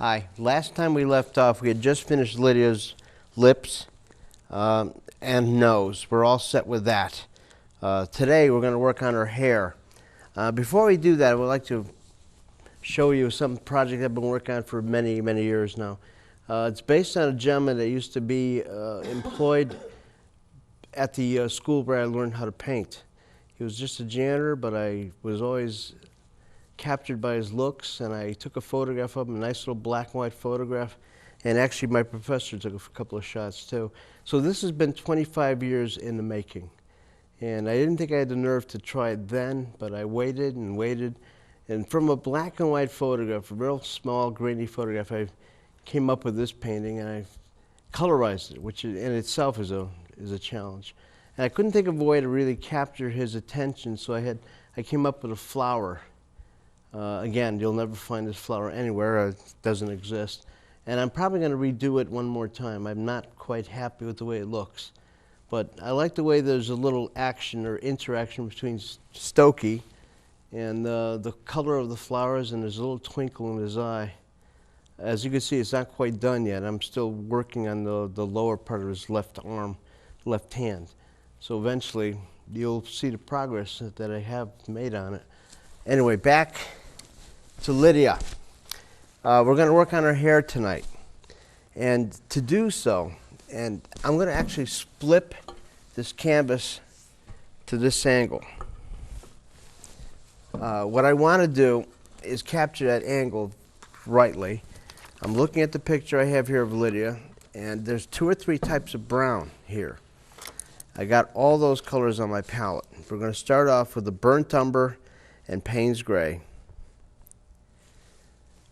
Hi. Last time we left off, we had just finished Lydia's lips and nose. We're all set with that. Today we're going to work on her hair. Before we do that, I would like to show you some project I've been working on for many, many years now. It's based on a gentleman that used to be employed at the school where I learned how to paint. He was just a janitor, but I was always captured by his looks, and I took a photograph of him, a nice little black and white photograph, and actually my professor took a couple of shots too. So this has been 25 years in the making, and I didn't think I had the nerve to try it then, but I waited and waited, and from a black and white photograph, a real small grainy photograph, I came up with this painting, and I colorized it, which in itself is a challenge. And I couldn't think of a way to really capture his attention, so I came up with a flower. Again, you'll never find this flower anywhere. It doesn't exist. And I'm probably going to redo it one more time. I'm not quite happy with the way it looks. But I like the way there's a little action or interaction between Stokey and the color of the flowers, and there's a little twinkle in his eye. As you can see, it's not quite done yet. I'm still working on the lower part of his left arm, left hand. So eventually, you'll see the progress that I have made on it. Anyway, back to Lydia. We're going to work on her hair tonight. And to do so, and I'm going to actually split this canvas to this angle. What I want to do is capture that angle rightly. I'm looking at the picture I have here of Lydia, and there's 2 or 3 types of brown here. I got all those colors on my palette. We're going to start off with the burnt umber and Payne's gray.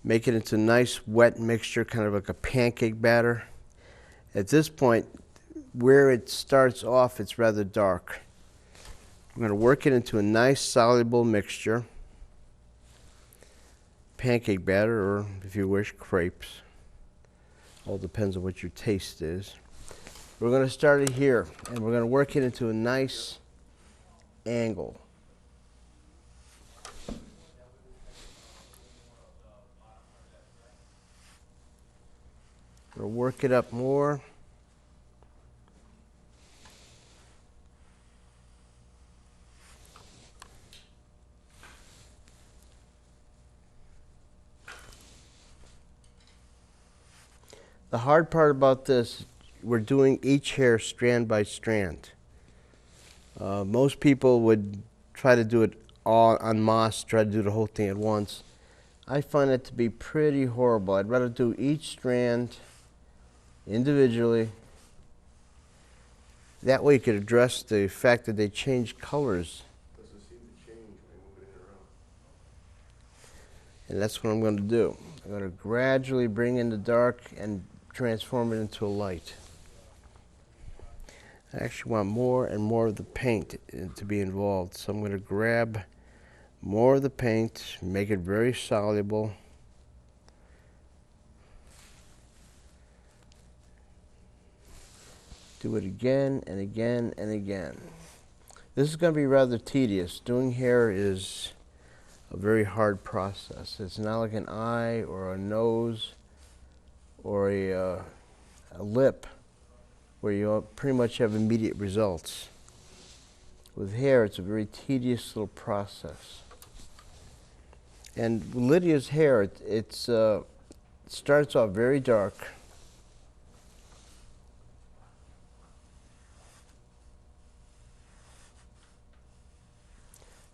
Make it into a nice wet mixture, kind of like a pancake batter. At this point, where it starts off, it's rather dark. I'm going to work it into a nice soluble mixture. Pancake batter, or if you wish, crepes. All depends on what your taste is. We're going to start it here, and we're going to work it into a nice angle. We'll work it up more. The hard part about this, we're doing each hair strand by strand. Most people would try to do it all en masse, try to do the whole thing at once. I find it to be pretty horrible. I'd rather do each strand individually. That way you could address the fact that they change colors. Doesn't seem to change when moving it around. And that's what I'm going to do. I'm going to gradually bring in the dark and transform it into a light. I actually want more and more of the paint to be involved. So I'm going to grab more of the paint, make it very soluble. Do it again and again and again. This is going to be rather tedious. Doing hair is a very hard process. It's not like an eye or a nose or a lip where you pretty much have immediate results. With hair, it's a very tedious little process. And Lydia's hair, it starts off very dark.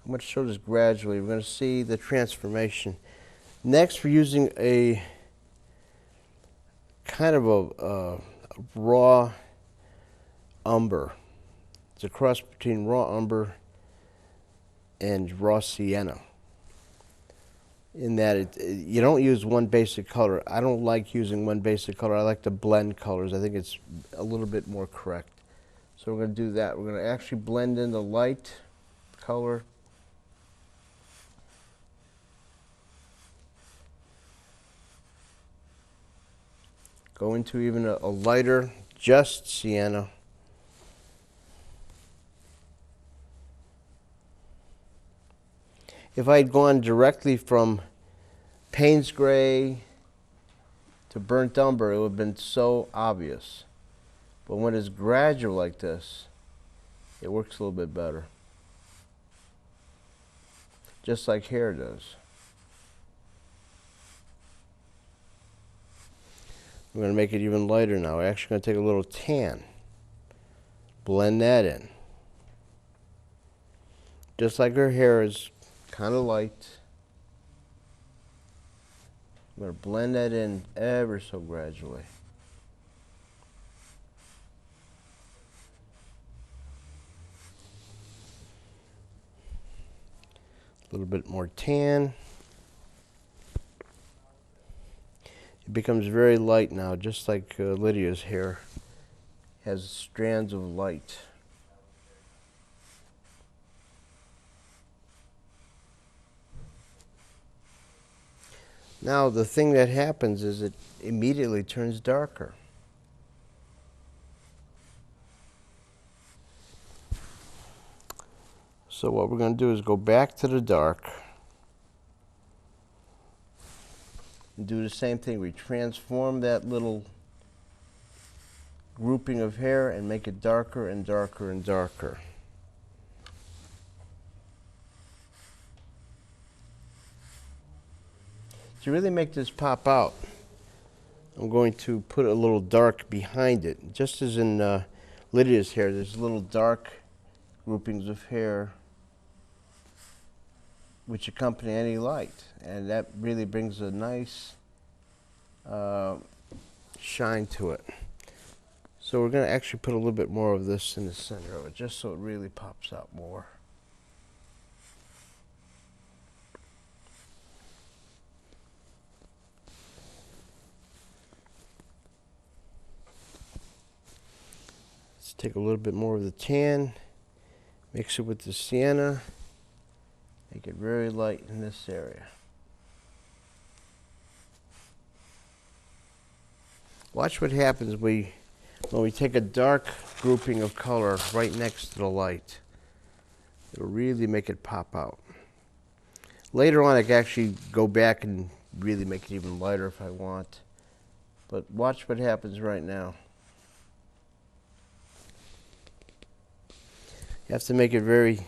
I'm going to show this gradually. We're going to see the transformation. Next, we're using a kind of a raw umber. It's a cross between raw umber and raw sienna. In that you don't use one basic color. I don't like using one basic color. I like to blend colors. I think it's a little bit more correct. So we're going to do that. We're going to actually blend in the light color. Go into even a lighter, just sienna. If I had gone directly from Payne's gray to burnt umber, it would have been so obvious. But when it's gradual like this, it works a little bit better. Just like hair does. I'm going to make it even lighter now. We're actually going to take a little tan. Blend that in. Just like her hair is kind of light. I'm going to blend that in ever so gradually. A little bit more tan. It becomes very light now, just like Lydia's hair has strands of light. Now the thing that happens is it immediately turns darker. So what we're going to do is go back to the dark and do the same thing. We transform that little grouping of hair and make it darker and darker and darker. To really make this pop out, I'm going to put a little dark behind it. Just as in Lydia's hair, there's little dark groupings of hair which accompany any light, and that really brings a nice shine to it. So we're going to actually put a little bit more of this in the center of it, just so it really pops out more. Let's take a little bit more of the tan, mix it with the sienna, make it very light in this area. Watch what happens when we take a dark grouping of color right next to the light. It'll really make it pop out. Later on I can actually go back and really make it even lighter if I want. But watch what happens right now. You have to make it very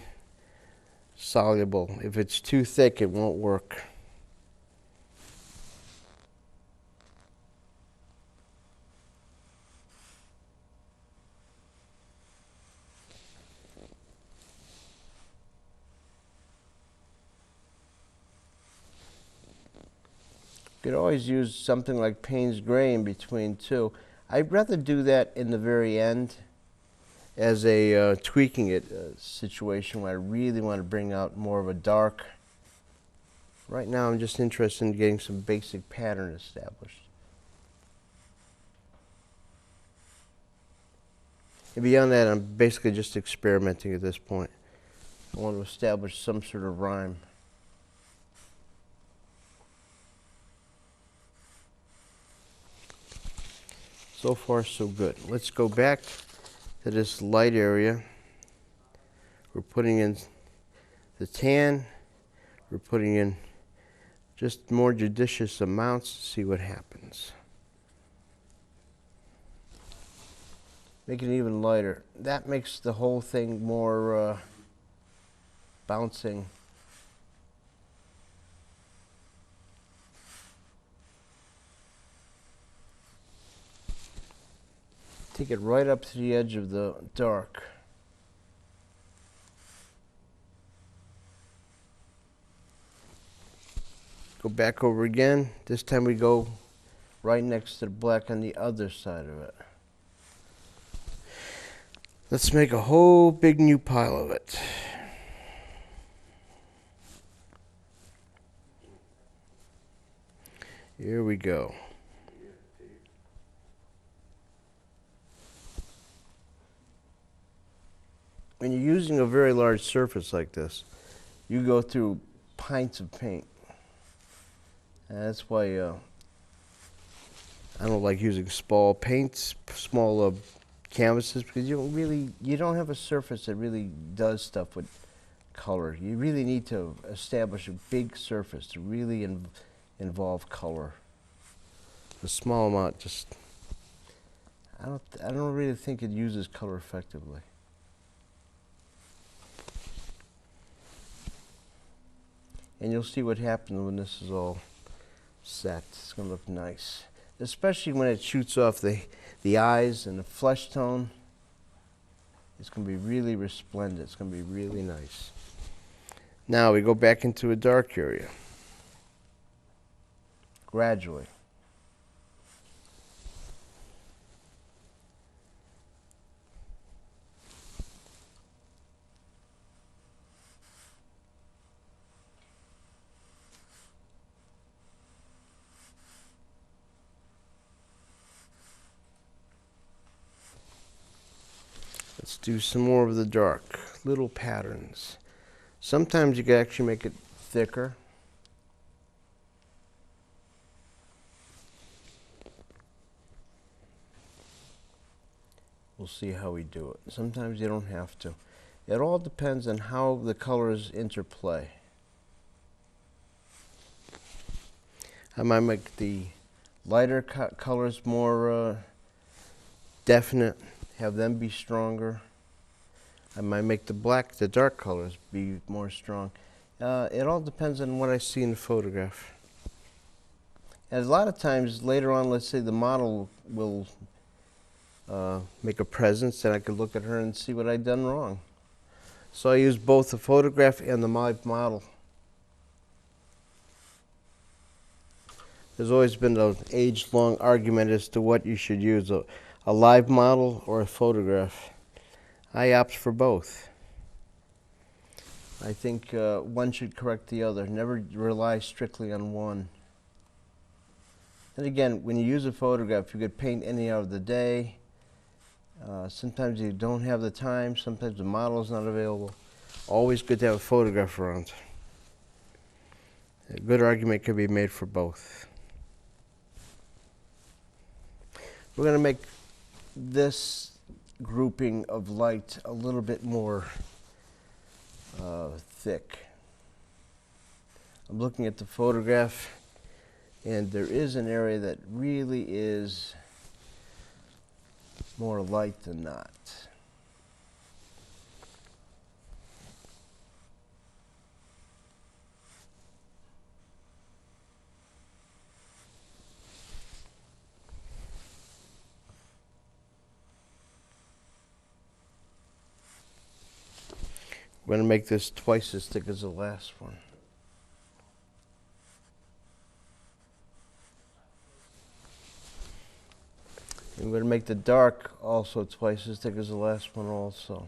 soluble. If it's too thick, it won't work. You could always use something like Payne's Gray in between too. I'd rather do that in the very end as a tweaking it situation where I really want to bring out more of a dark. Right now I'm just interested in getting some basic pattern established. And beyond that, I'm basically just experimenting at this point. I want to establish some sort of rhyme. So far, so good. Let's go back to this light area. We're putting in the tan. We're putting in just more judicious amounts to see what happens. Make it even lighter. That makes the whole thing more bouncing. Take it right up to the edge of the dark. Go back over again. This time we go right next to the black on the other side of it. Let's make a whole big new pile of it. Here we go. When you're using a very large surface like this, you go through pints of paint. And that's why I don't like using small paints, small canvases, because you don't have a surface that really does stuff with color. You really need to establish a big surface to really involve color. a small amount. I don't really think it uses color effectively. And you'll see what happens when this is all set. It's going to look nice, especially when it shoots off the eyes and the flesh tone. It's going to be really resplendent. It's going to be really nice. Now we go back into a dark area. Gradually. Let's do some more of the dark, little patterns. Sometimes you can actually make it thicker. We'll see how we do it. Sometimes you don't have to. It all depends on how the colors interplay. I might make the lighter colors more definite, have them be stronger. I might make the dark colors be more strong. It all depends on what I see in the photograph. And a lot of times later on, let's say the model will make a presence, and I could look at her and see what I'd done wrong. So I use both the photograph and the model. There's always been an age-long argument as to what you should use, a live model or a photograph. I opt for both. I think one should correct the other. Never rely strictly on one. And again, when you use a photograph, you could paint any hour of the day. Sometimes you don't have the time. Sometimes the model is not available. Always good to have a photograph around. A good argument can be made for both. We're going to make this grouping of light a little bit more thick. I'm looking at the photograph, and there is an area that really is more light than not. We're going to make this twice as thick as the last one. And we're going to make the dark also twice as thick as the last one also.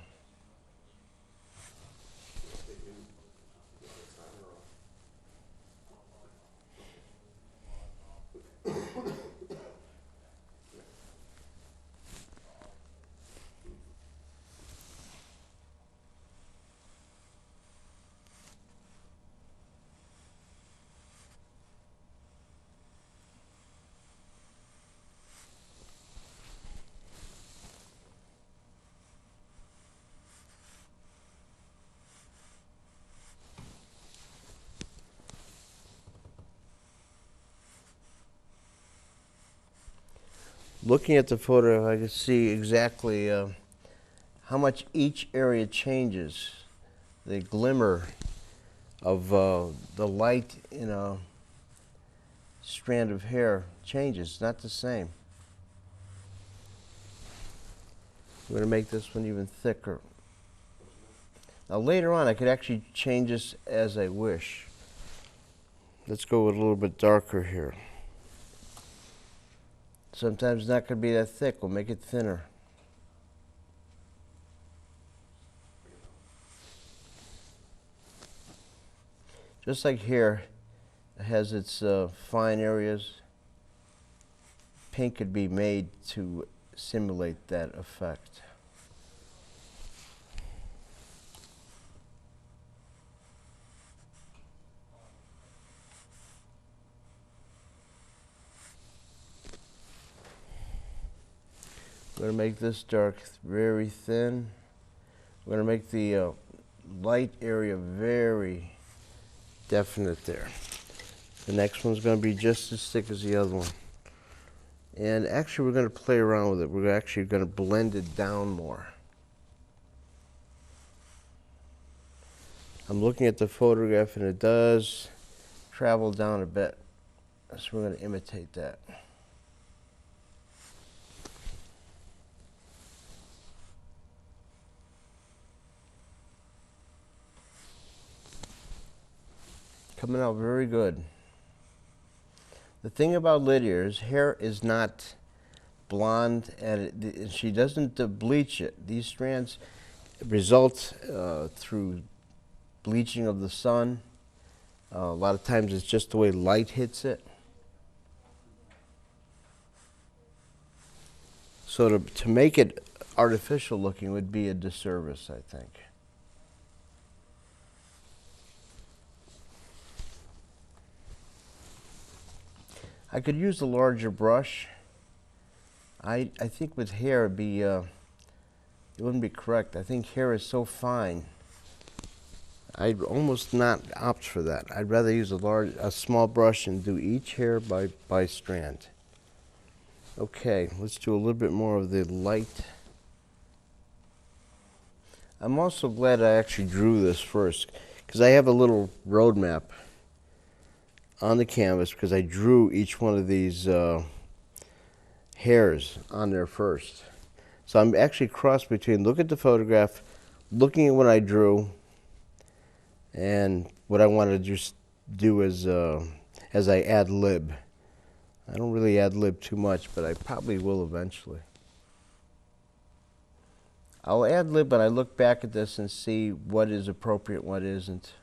Looking at the photo, I can see exactly how much each area changes. The glimmer of the light in a strand of hair changes. It's not the same. I'm going to make this one even thicker. Now later on, I could actually change this as I wish. Let's go with a little bit darker here. Sometimes it's not going to be that thick. We'll make it thinner. Just like here, it has its fine areas. Pink could be made to simulate that effect. We're going to make this dark very thin. We're going to make the light area very definite there. The next one's going to be just as thick as the other one. And actually we're going to play around with it. We're actually going to blend it down more. I'm looking at the photograph and it does travel down a bit. So we're going to imitate that. Coming out very good. The thing about Lydia is hair is not blonde, and she doesn't bleach it. These strands result through bleaching of the sun. A lot of times it's just the way light hits it. So to make it artificial looking would be a disservice, I think. I could use a larger brush. I think with hair it'd be, it wouldn't be correct. I think hair is so fine. I'd almost not opt for that. I'd rather use a small brush and do each hair by strand. Okay, let's do a little bit more of the light. I'm also glad I actually drew this first, because I have a little road map on the canvas because I drew each one of these hairs on there first. So I'm actually cross between look at the photograph, looking at what I drew, and what I want to just do as I ad lib. I don't really ad lib too much, but I probably will eventually. I'll ad lib, but I look back at this and see what is appropriate, what isn't.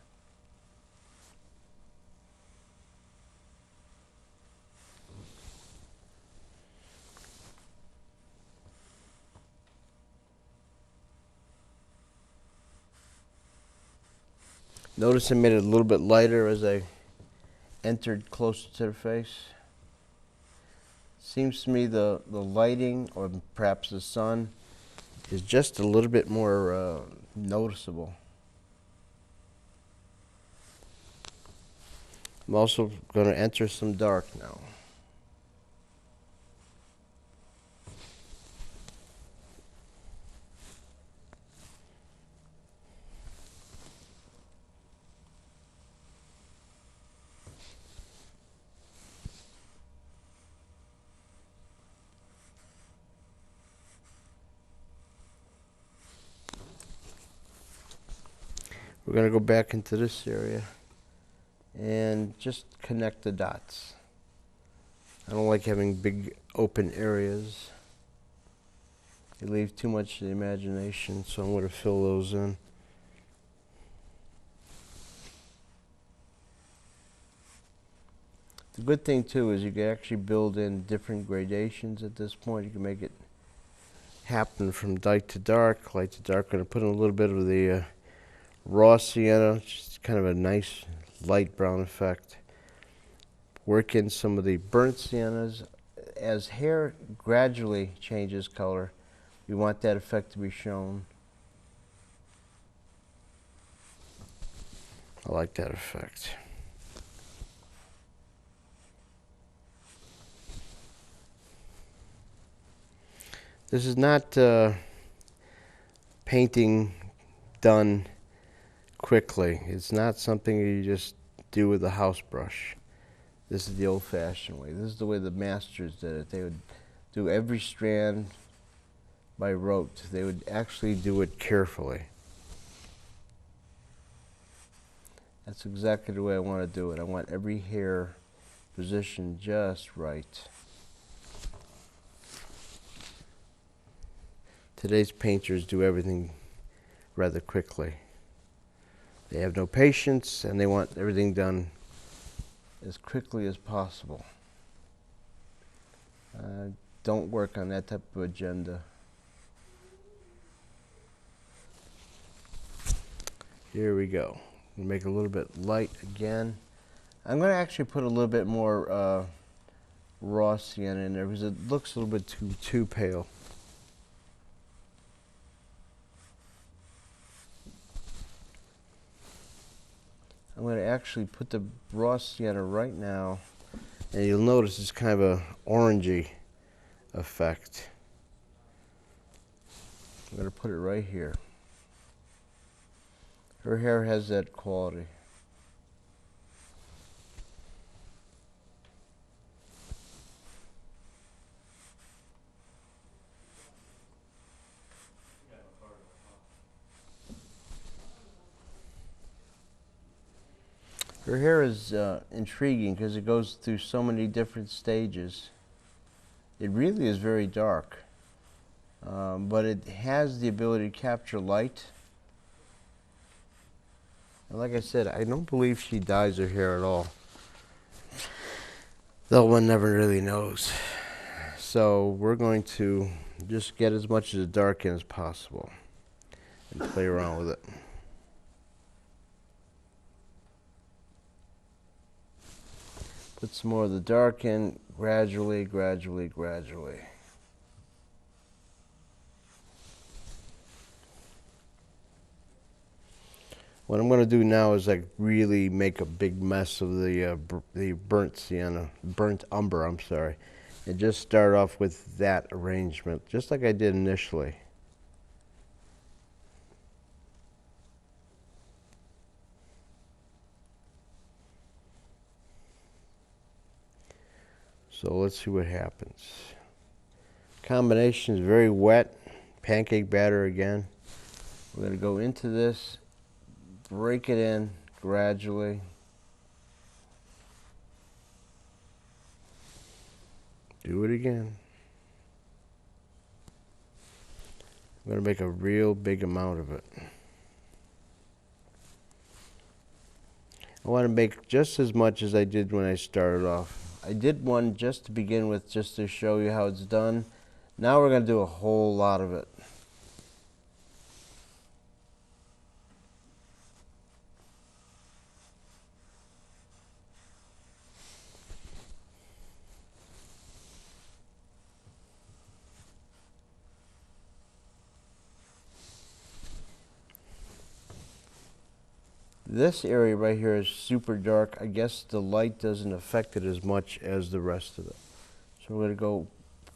Notice I made it a little bit lighter as I entered closer to the face. Seems to me the lighting, or perhaps the sun, is just a little bit more noticeable. I'm also going to enter some dark now. We're going to go back into this area and just connect the dots. I don't like having big open areas. They leave too much to the imagination, so I'm going to fill those in. The good thing too is you can actually build in different gradations at this point. You can make it happen from light to dark, light to dark. I'm going to put in a little bit of the raw sienna, just kind of a nice light brown effect. Work in some of the burnt siennas. As hair gradually changes color, we want that effect to be shown. I like that effect. This is not painting done quickly. It's not something you just do with a house brush. This is the old-fashioned way. This is the way the masters did it. They would do every strand by rote. They would actually do it carefully. That's exactly the way I want to do it. I want every hair positioned just right. Today's painters do everything rather quickly. They have no patience and they want everything done as quickly as possible. Don't work on that type of agenda. Here we go. We'll make it a little bit light again. I'm going to actually put a little bit more raw sienna in there because it looks a little bit too pale. I'm going to actually put the raw sienna right now, and you'll notice it's kind of a orangey effect. I'm going to put it right here. Her hair has that quality. Her hair is intriguing because it goes through so many different stages. It really is very dark, but it has the ability to capture light. And like I said, I don't believe she dyes her hair at all, though one never really knows. So we're going to just get as much of the dark in as possible and play around with it. Put some more of the dark in gradually, gradually, gradually. What I'm going to do now is like really make a big mess of the burnt sienna, burnt umber, I'm sorry, and just start off with that arrangement, just like I did initially. So let's see what happens. Combination is very wet, pancake batter again. We're going to go into this, break it in gradually. Do it again. I'm going to make a real big amount of it. I want to make just as much as I did when I started off. I did one just to begin with, just to show you how it's done. Now we're going to do a whole lot of it. This area right here is super dark. I guess the light doesn't affect it as much as the rest of it. So we're going to go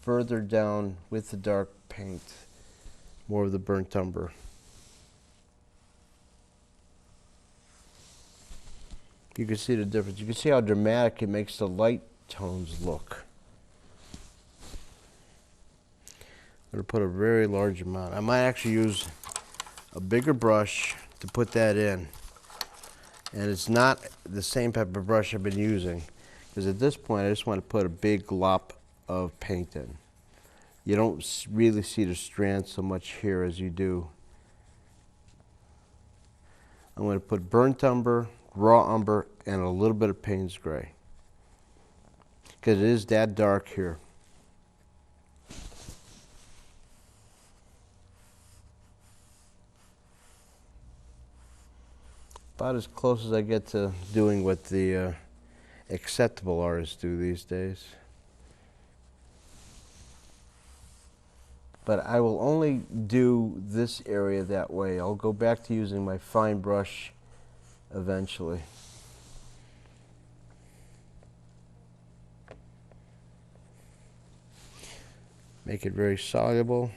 further down with the dark paint, more of the burnt umber. You can see the difference. You can see how dramatic it makes the light tones look. I'm going to put a very large amount. I might actually use a bigger brush to put that in. And it's not the same type of brush I've been using, because at this point I just want to put a big glop of paint in. You don't really see the strands so much here as you do. I'm going to put burnt umber, raw umber, and a little bit of Payne's gray, because it is that dark here. About as close as I get to doing what the acceptable artists do these days. But I will only do this area that way. I'll go back to using my fine brush eventually. Make it very soluble.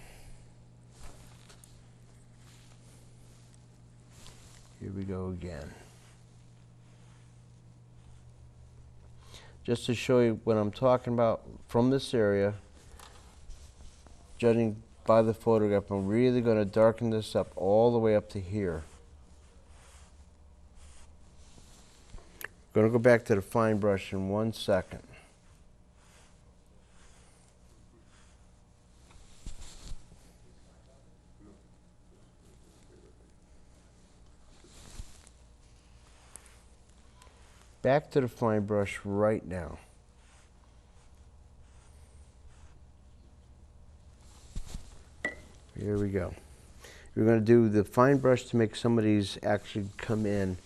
Here we go again. Just to show you what I'm talking about from this area, judging by the photograph, I'm really going to darken this up all the way up to here. I'm going to go back to the fine brush in 1 second. Back to the fine brush right now. Here we go. We're going to do the fine brush to make some of these actually come in.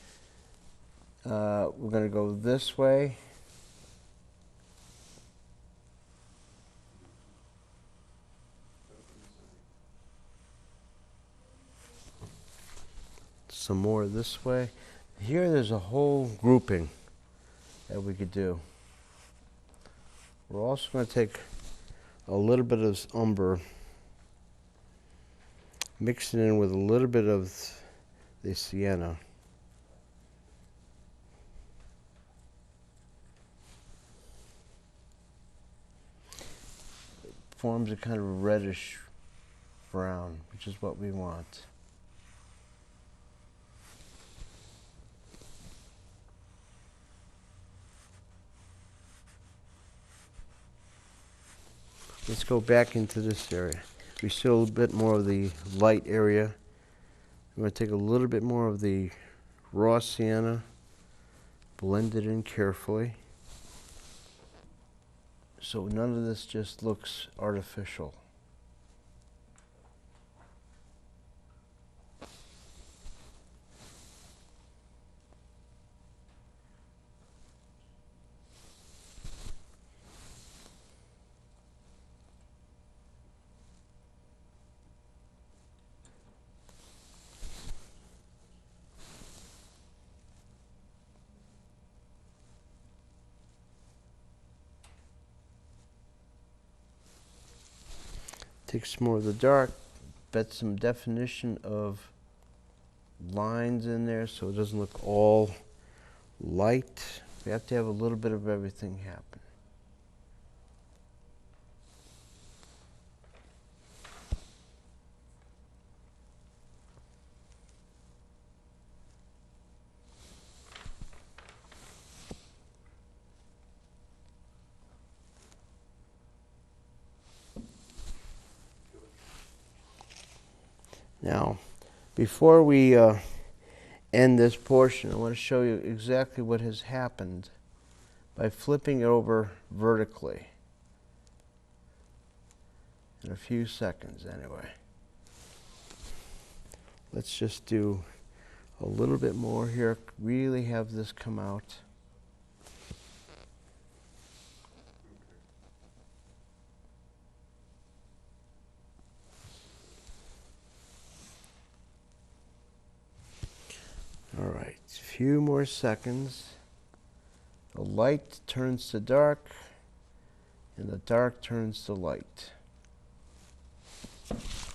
We're going to go this way. Some more this way. Here there's a whole grouping that we could do. We're also going to take a little bit of umber, mix it in with a little bit of the sienna. Forms a kind of reddish brown, which is what we want. Let's go back into this area. We see a little bit more of the light area. I'm going to take a little bit more of the raw sienna, blend it in carefully, so none of this just looks artificial. Take some more of the dark, bet some definition of lines in there so it doesn't look all light. We have to have a little bit of everything happen. Now, before we end this portion, I want to show you exactly what has happened by flipping it over vertically. In a few seconds, anyway. Let's just do a little bit more here. Really have this come out. All right, a few more seconds. The light turns to dark, and the dark turns to light.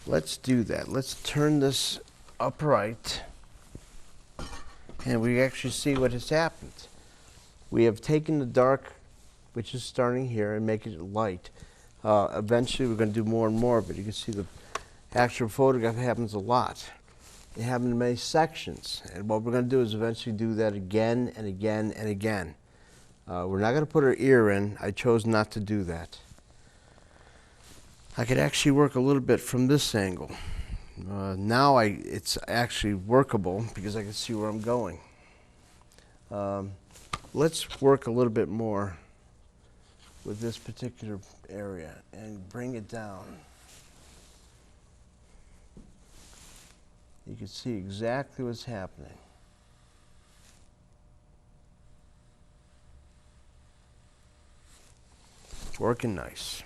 Let's do that. Let's turn this upright, and we actually see what has happened. We have taken the dark, which is starting here, and making it light. Eventually, we're going to do more and more of it. You can see the actual photograph happens a lot. It happens in many sections, and what we're going to do is eventually do that again and again and again. We're not going to put her ear in. I chose not to do that. I could actually work a little bit from this angle. Now it's actually workable because I can see where I'm going. Let's work a little bit more with this particular area and bring it down. You can see exactly what's happening. Working nice.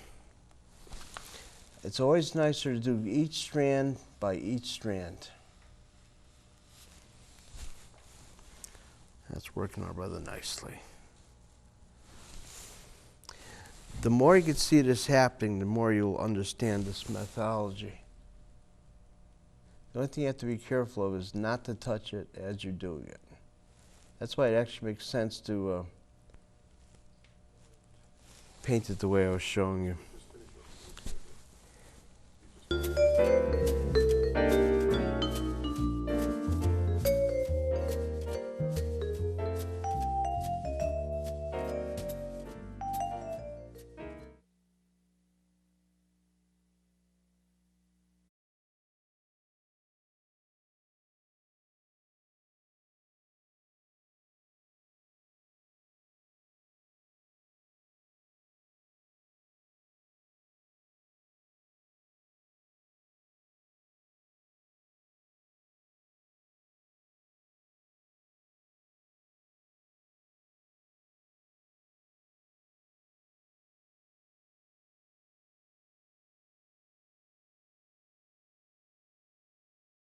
It's always nicer to do each strand by each strand. That's working out rather nicely. The more you can see this happening, the more you'll understand this methodology. The only thing you have to be careful of is not to touch it as you're doing it. That's why it actually makes sense to paint it the way I was showing you.